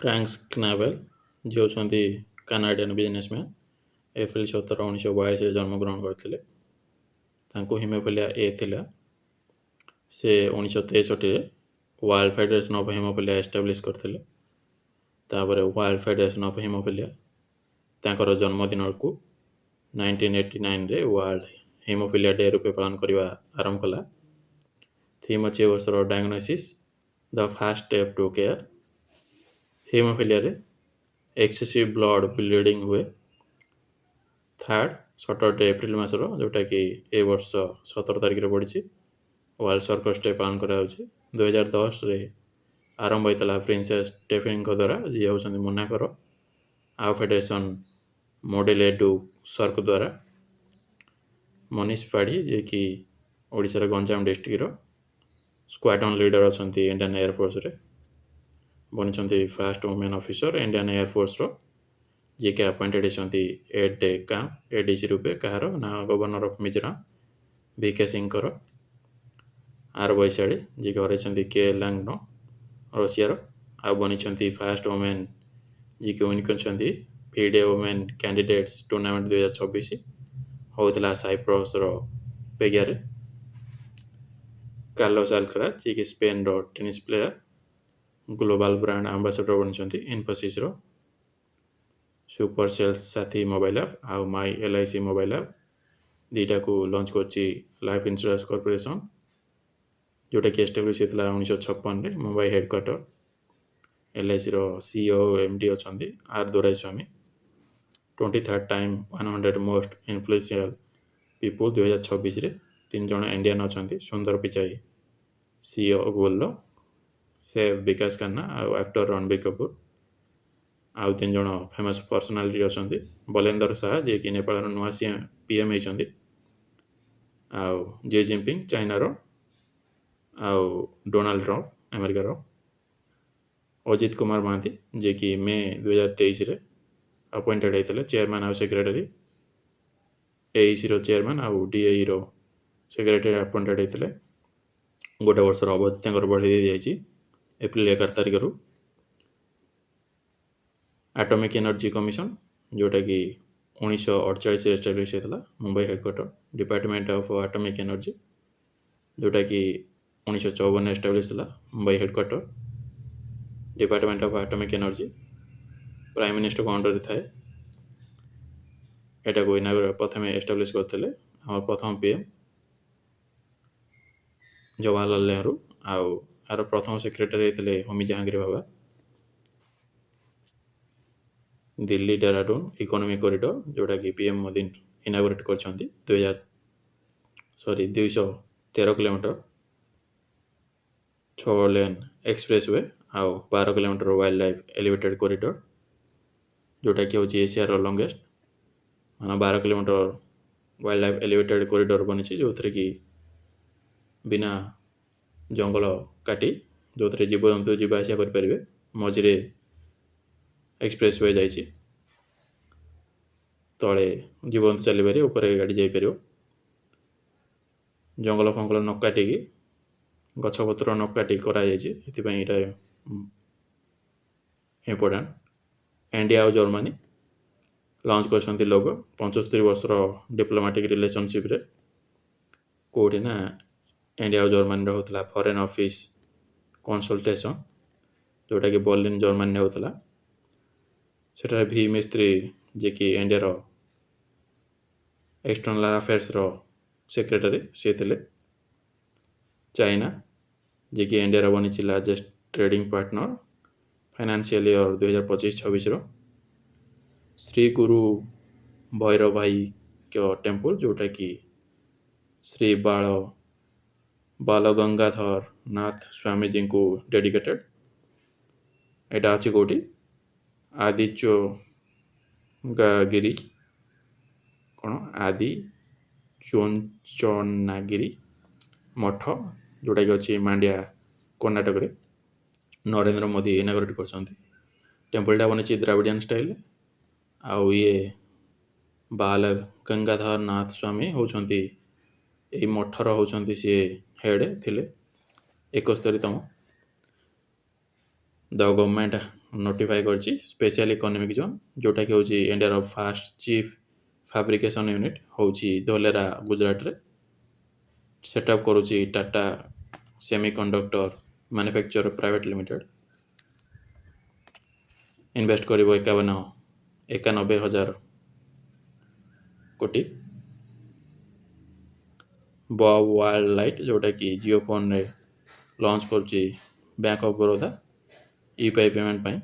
Frank ସ୍ନାବେଲ୍ ଯିଏ ହେଉଛନ୍ତି କାନାଡ଼ିଆନ୍ businessman April 17 1942ରେ ଜନ୍ମଗ୍ରହଣ କରିଥିଲେ। ତାଙ୍କୁ ହିମୋଫିଲିଆ ଏ ଥିଲା। ସେ 1963ରେ ୱାର୍ଲଡ ଫେଡେରେସନ୍ ଅଫ୍ ହିମୋଫିଲିଆ ଏଷ୍ଟାବ୍ଲିଶ୍ କରିଥିଲେ। ତାପରେ ୱାର୍ଲଡ ଫେଡେରେସନ୍ ଅଫ୍ ହିମୋଫିଲିଆ ତାଙ୍କର ଜନ୍ମଦିନକୁ 1989ରେ ୱାର୍ଲଡ ହିମୋଫିଲିଆ ଡେ ରୂପେ ପାଳନ କରିବା ଆରମ୍ଭ କଲା। ଥିମ୍ ଅଛି ଏ ବର୍ଷର diagnosis the first step to care. ହିମୋଫିଲିଆରେ ଏକ୍ସେସିଭ୍ ବ୍ଲଡ୍ ବ୍ଲିଡ଼ିଂ ହୁଏ। ଥାର୍ଡ଼ ସଟରଡେ ଏପ୍ରିଲ ମାସର, ଯେଉଁଟାକି ଏ ବର୍ଷ 17 ତାରିଖରେ ପଡ଼ିଛି, ୱାର୍ଲଡ ସର୍କସ୍ ଡେ ପାଳନ କରାଯାଉଛି। 2010ରେ ଆରମ୍ଭ ହୋଇଥିଲା ପ୍ରିନ୍ସେସ୍ ଷ୍ଟେଫେନିଙ୍କ ଦ୍ୱାରା, ଯିଏ ହେଉଛନ୍ତି ମୋନାକୋର, ଆଉ ଫେଡେରେସନ୍ ମଡେଲେ ଡୁ ସର୍କ ଦ୍ୱାରା। ମନୀଷ ପାଢ଼ୀ, ଯିଏକି ଓଡ଼ିଶାର ଗଞ୍ଜାମ ଡିଷ୍ଟ୍ରିକ୍ଟର ସ୍କ୍ୱାଡ୍ରନ୍ ଲିଡର ଅଛନ୍ତି ଇଣ୍ଡିଆନ୍ ଏୟାରଫୋର୍ସରେ, ବନିଛନ୍ତି ଫାର୍ଷ୍ଟ ଓମେନ୍ ଅଫିସର ଇଣ୍ଡିଆନ୍ ଏୟାରଫୋର୍ସର, ଯିଏକି ଆପଏଣ୍ଟେଡ୍ ହେଇଛନ୍ତି ଏଡ୍ ଡେ କାମ୍ପ ଏଡିସି ରୂପେ। କାହାର ନା ଗଭର୍ଣ୍ଣର ଅଫ୍ ମିଜୋରାମ ଭିକେ ସିଂଙ୍କର। ଆର ବୈଶାଳୀ, ଯିଏକି ହରାଇଛନ୍ତି କେ ଲାଙ୍ଗନୋ ରଷିଆର, ଆଉ ବନିଛନ୍ତି ଫାର୍ଷ୍ଟ ଓମେନ୍ ଯିଏକି ୱିନ୍ କରିଛନ୍ତି ଫିଡେ ଓମେନ୍ କ୍ୟାଣ୍ଡିଡେଟ୍ସ ଟୁର୍ଣ୍ଣାମେଣ୍ଟ 2024 ହେଉଥିଲା ସାଇପ୍ରସର ପେଗାରେ। କାର୍ଲୋସ୍ ଆଲକାରାଜ, ଯିଏକି ସ୍ପେନ୍ର tennis player, global brand ambassador ବନିଛନ୍ତି ଇନଫୋସିସ୍ର। Super sales Saathi mobile app ଆଉ ମାଇ LIC ମୋବାଇଲ୍ ଆପ୍ ଦୁଇଟାକୁ ଲଞ୍ଚ କରିଛି ଲାଇଫ୍ ଇନ୍ସୁରାନ୍ସ କର୍ପୋରେସନ୍, ଯେଉଁଟାକି ଏଷ୍ଟାବ୍ଲିଶ୍ ହେଇଥିଲା 1956ରେ ମୁମ୍ବାଇ ହେଡ଼କ୍ୱାର୍ଟର। LICର CEO MD ଅଛନ୍ତି R Doraiswamy. 23rd time 100 most ଇନଫ୍ଲୁଏନ୍ସିଆଲ people 2026ରେ 3 ଜଣ ଇଣ୍ଡିଆନ୍ ଅଛନ୍ତି। ସୁନ୍ଦର ପିଚାଇ CEO ଗୁଗଲର, ସେଫ୍ ବିକାଶ ଖାନ୍ନା ଆଉ ଆକ୍ଟର ରଣବୀର କପୁର। ଆଉ 3 ଜଣ ଫେମସ୍ ପର୍ସନାଲିଟି ଅଛନ୍ତି। ବଲେନ୍ଦର ଶାହା, ଯିଏକି ନେପାଳର ନୂଆ PM ହେଇଛନ୍ତି, ଆଉ ଜି ଜିନପିଙ୍ଗ ଚାଇନାର, ଆଉ ଡୋନାଲ୍ଡ ଟ୍ରମ୍ପ ଆମେରିକାର। ଅଜିତ କୁମାର ମହାନ୍ତି, ଯିଏକି ମେ 2023ରେ ଆପଏଣ୍ଟେଡ୍ ହେଇଥିଲେ ଚେୟାରମ୍ୟାନ୍ ଆଉ ସେକ୍ରେଟାରୀ। AECର ଚେୟାରମ୍ୟାନ୍ ଆଉ DAEର ସେକ୍ରେଟାରୀ ଆପଏଣ୍ଟେଡ୍ ହେଇଥିଲେ। ଗୋଟେ ବର୍ଷର ଅବଧି ତାଙ୍କର ବଢ଼େଇ ଦିଆଯାଇଛି ଏପ୍ରିଲ 11 ତାରିଖରୁ। ଆଟମିକ୍ ଏନର୍ଜି କମିଶନ, ଯେଉଁଟାକି 1948ରେ ଏଷ୍ଟାବ୍ଲିଶ୍ ହେଇଥିଲା Mumbai headquarter. Department of atomic energy, ଯେଉଁଟାକି 1954ରେ ଏଷ୍ଟାବ୍ଲିଶ୍ ହେଲା Mumbai headquarter. Department of atomic energy prime ମିନିଷ୍ଟରଙ୍କ ଅଣ୍ଡରରେ ଥାଏ। ଏଟାକୁ ପ୍ରଥମେ ଏଷ୍ଟାବ୍ଲିଶ୍ କରିଥିଲେ ଆମର ପ୍ରଥମ PM ଜବାହରଲାଲ ନେହେରୁ, ଆଉ ଏହାର ପ୍ରଥମ ସେକ୍ରେଟାରୀ ହେଇଥିଲେ ହୋମି ଜାହାଙ୍ଗୀର ବାବା। ଦିଲ୍ଲୀ ଡେରାଡୁନ ଇକୋନୋମିକ୍ କରିଡର, ଯେଉଁଟାକି PM ମୋଦି ଇନାଗୁରେଟ୍ କରିଛନ୍ତି। 213 କିଲୋମିଟର 6 ଲେନ୍ ଏକ୍ସପ୍ରେସ୍ ୱେ ଆଉ 12 kilometre wildlife elevated corridor, ଯେଉଁଟାକି ହେଉଛି ଏସିଆର longest. 12 kilometre wildlife elevated corridor ବନିଛି, ଯେଉଁଥିରେ କି ବିନା ଜଙ୍ଗଲ କାଟି, ଯେଉଁଥିରେ ଜୀବଜନ୍ତୁ ଯିବା ଆସିବା କରିପାରିବେ। ମଝିରେ ଏକ୍ସପ୍ରେସ୍ ୱେ ଯାଇଛି, ତଳେ ଜୀବଜନ୍ତୁ ଚାଲିପାରିବେ, ଉପରେ ଗାଡ଼ି ଯାଇପାରିବ। ଜଙ୍ଗଲ ଫଙ୍ଗଲ ନ କାଟିକି, ଗଛପତ୍ର ନ କାଟି କରାଯାଇଛି, ସେଥିପାଇଁ ଏଇଟା ଇମ୍ପୋର୍ଟାଣ୍ଟ। ଇଣ୍ଡିଆ ଆଉ ଜର୍ମାନୀ ଲଞ୍ଚ କରିଛନ୍ତି ଲୋଗୋ 75 ବର୍ଷର ଡିପ୍ଲୋମାଟିକ୍ ରିଲେସନସିପ୍ରେ। କେଉଁଠି ନା ଇଣ୍ଡିଆ ଆଉ ଜର୍ମାନୀର ହେଉଥିଲା ଫରେନ୍ ଅଫିସ୍ କନସଲଟେସନ୍, ଯେଉଁଟାକି ବର୍ଲିନ୍ ଜର୍ମାନୀରେ ହେଉଥିଲା। ସେଠାରେ ଭି ମିସ୍ତ୍ରୀ, ଯିଏକି ଇଣ୍ଡିଆର ଏକ୍ସଟର୍ନାଲ୍ ଆଫେୟାର୍ସର ସେକ୍ରେଟାରୀ, ସିଏ ଥିଲେ। ଚାଇନା, ଯିଏକି ଇଣ୍ଡିଆର ବନିଛି largest trading partner financial year 2025-26ର। ଶ୍ରୀ ଗୁରୁ ଭୈରବ ଭାଇଙ୍କ ଟେମ୍ପଲ୍, ଯେଉଁଟାକି ଶ୍ରୀ ବାଲଗଙ୍ଗାଧର ନାଥ ସ୍ୱାମୀଜୀଙ୍କୁ ଡେଡିକେଟେଡ୍। ଏଇଟା ଅଛି କେଉଁଠି? ଆଦିଚୋଙ୍ଗାଗିରି, ଆଦିଚୋଞ୍ଚନାଗିରି ମଠ, ଯେଉଁଟାକି ଅଛି ମାଣ୍ଡିଆ କର୍ଣ୍ଣାଟକରେ। ନରେନ୍ଦ୍ର ମୋଦି ଇନାଗୁରେଟ୍ କରିଛନ୍ତି। ଟେମ୍ପଲଟା ବନିଛି ଦ୍ରାବିଡ଼ିଆନ୍ ଷ୍ଟାଇଲ୍। ଆଉ ଇଏ ବାଲଗଙ୍ଗାଧର ନାଥ ସ୍ୱାମୀ ହେଉଛନ୍ତି ଏଇ ମଠର ହେଉଛନ୍ତି ସିଏ ହେଡ଼୍ ଥିଲେ। 71ତମ। ଦ ଗଭର୍ଣ୍ଣମେଣ୍ଟ ନୋଟିଫାଏ କରିଛି ସ୍ପେଶିଆଲ୍ ଇକୋନୋମିକ୍ ଜୋନ୍, ଯେଉଁଟାକି ହେଉଛି ଇଣ୍ଡିଆର ଫାର୍ଷ୍ଟ ଚିଫ୍ ଫାବ୍ରିକେସନ୍ ୟୁନିଟ୍ ହେଉଛି ଧୋଲେରା ଗୁଜୁରାଟରେ। ସେଟଅପ୍ କରୁଛି Tata semiconductor manufacture private limited. Invest କରିବ 91,000 କୋଟି। ବବ୍ ୱାର୍ଲଡ ଲାଇଟ୍, ଯେଉଁଟାକି ଜିଓ ଫୋନ୍ରେ ଲଞ୍ଚ କରୁଛି bank of Baroda UPI payment ପାଇଁ।